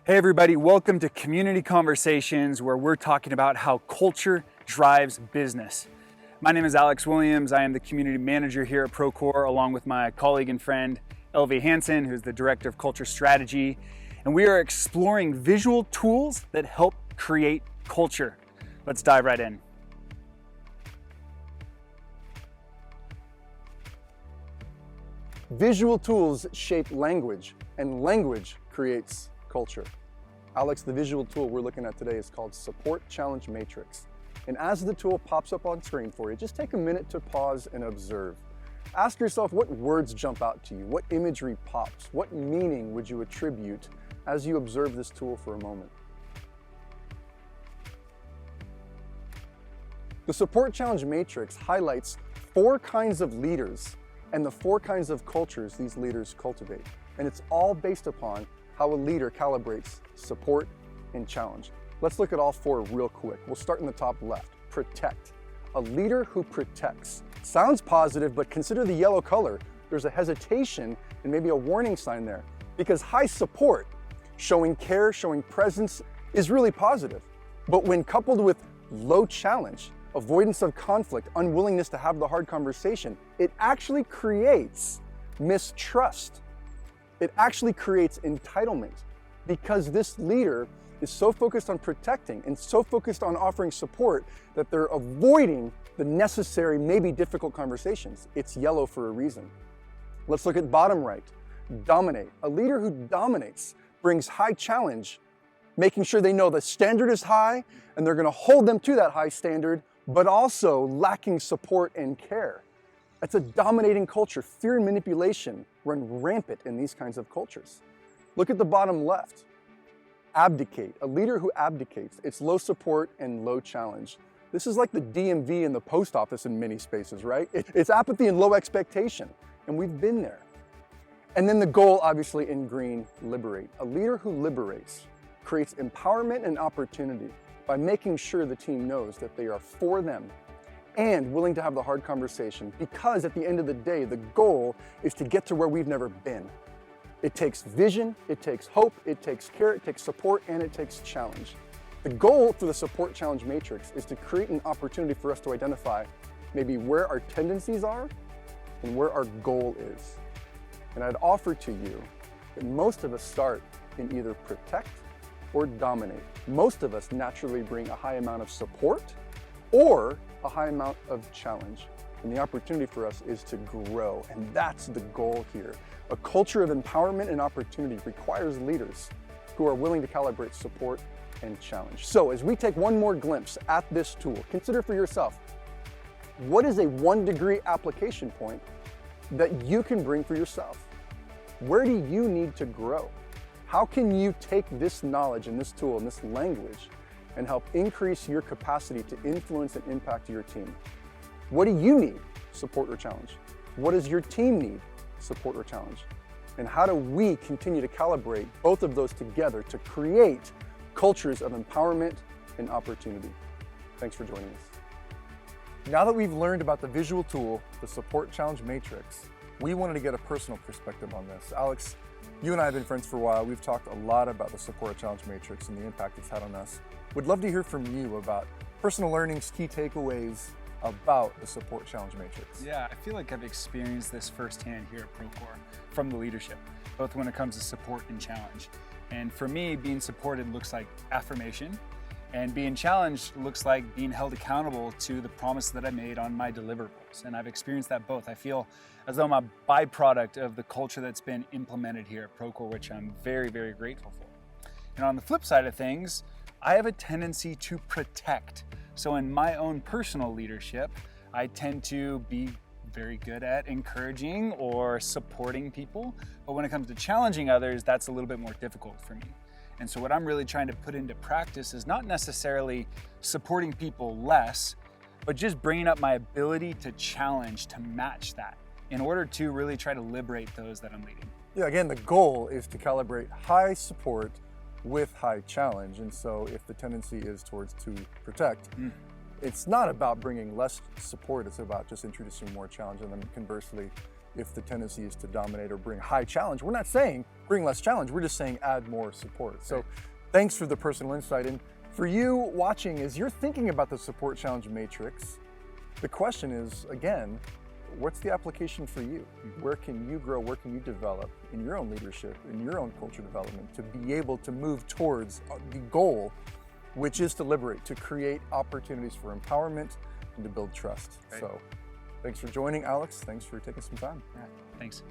Hey everybody, welcome to Community Conversations, where we're talking about how culture drives business. My name is Alex Williams. I am the community manager here at Procore, along with my colleague and friend, Hanson, who's the director of culture strategy. And we are exploring visual tools that help create culture. Let's dive right in. Visual tools shape language, and language creates culture. Alex, the visual tool we're looking at today is called Support Challenge Matrix. And as the tool pops up on screen for you, just take a minute to pause and observe. Ask yourself, what words jump out to you? What imagery pops? What meaning would you attribute as you observe this tool for a moment? The Support Challenge Matrix highlights 4 kinds of leaders and the 4 kinds of cultures these leaders cultivate. And it's all based upon how a leader calibrates support and challenge. Let's look at all 4 real quick. We'll start in the top left. Protect. A leader who protects. Sounds positive, but consider the yellow color. There's a hesitation and maybe a warning sign there, because high support, showing care, showing presence, is really positive. But when coupled with low challenge, avoidance of conflict, unwillingness to have the hard conversation, it actually creates mistrust. It actually creates entitlement, because this leader is so focused on protecting and so focused on offering support that they're avoiding the necessary, maybe difficult conversations. It's yellow for a reason. Let's look at bottom right. Dominate. A leader who dominates brings high challenge, making sure they know the standard is high and they're going to hold them to that high standard, but also lacking support and care. That's a dominating culture. Fear and manipulation run rampant in these kinds of cultures. Look at the bottom left. Abdicate. A leader who abdicates. It's low support and low challenge. This is like the DMV and the post office in many spaces, right? It's apathy and low expectation, and we've been there. And then the goal, obviously in green, liberate. A leader who liberates creates empowerment and opportunity by making sure the team knows that they are for them and willing to have the hard conversation, because at the end of the day, the goal is to get to where we've never been. It takes vision, it takes hope, it takes care, it takes support, and it takes challenge. The goal for the Support Challenge Matrix is to create an opportunity for us to identify maybe where our tendencies are and where our goal is. And I'd offer to you that most of us start in either protect or dominate. Most of us naturally bring a high amount of support or a high amount of challenge. And the opportunity for us is to grow. And that's the goal here. A culture of empowerment and opportunity requires leaders who are willing to calibrate support and challenge. So as we take one more glimpse at this tool, consider for yourself, what is a 1-degree application point that you can bring for yourself? Where do you need to grow? How can you take this knowledge and this tool and this language and help increase your capacity to influence and impact your team? What do you need, support or challenge? What does your team need, support or challenge? And how do we continue to calibrate both of those together to create cultures of empowerment and opportunity? Thanks for joining us. Now that we've learned about the visual tool, the Support Challenge Matrix, we wanted to get a personal perspective on this. Alex, you and I have been friends for a while. We've talked a lot about the Support Challenge Matrix and the impact it's had on us. Would love to hear from you about personal learnings, key takeaways about the Support Challenge Matrix. Yeah, I feel like I've experienced this firsthand here at Procore from the leadership, both when it comes to support and challenge. And for me, being supported looks like affirmation, and being challenged looks like being held accountable to the promise that I made on my deliverables. And I've experienced that both. I feel as though I'm a byproduct of the culture that's been implemented here at Procore, which I'm very, very grateful for. And on the flip side of things, I have a tendency to protect. So in my own personal leadership, I tend to be very good at encouraging or supporting people. But when it comes to challenging others, that's a little bit more difficult for me. And so what I'm really trying to put into practice is not necessarily supporting people less, but just bringing up my ability to challenge, to match that in order to really try to liberate those that I'm leading. Yeah, again, the goal is to calibrate high support with high challenge. And so if the tendency is towards to protect, it's not about bringing less support, it's about just introducing more challenge. And then conversely, if the tendency is to dominate or bring high challenge. We're not saying bring less challenge, we're just saying add more support. So thanks for the personal insight. And for you watching, as you're thinking about the support challenge matrix, the question is, again, what's the application for you? Where can you grow, where can you develop in your own leadership, in your own culture development, to be able to move towards the goal, which is to liberate, to create opportunities for empowerment and to build trust. So thanks for joining, Alex. Thanks for taking some time. Yeah, thanks.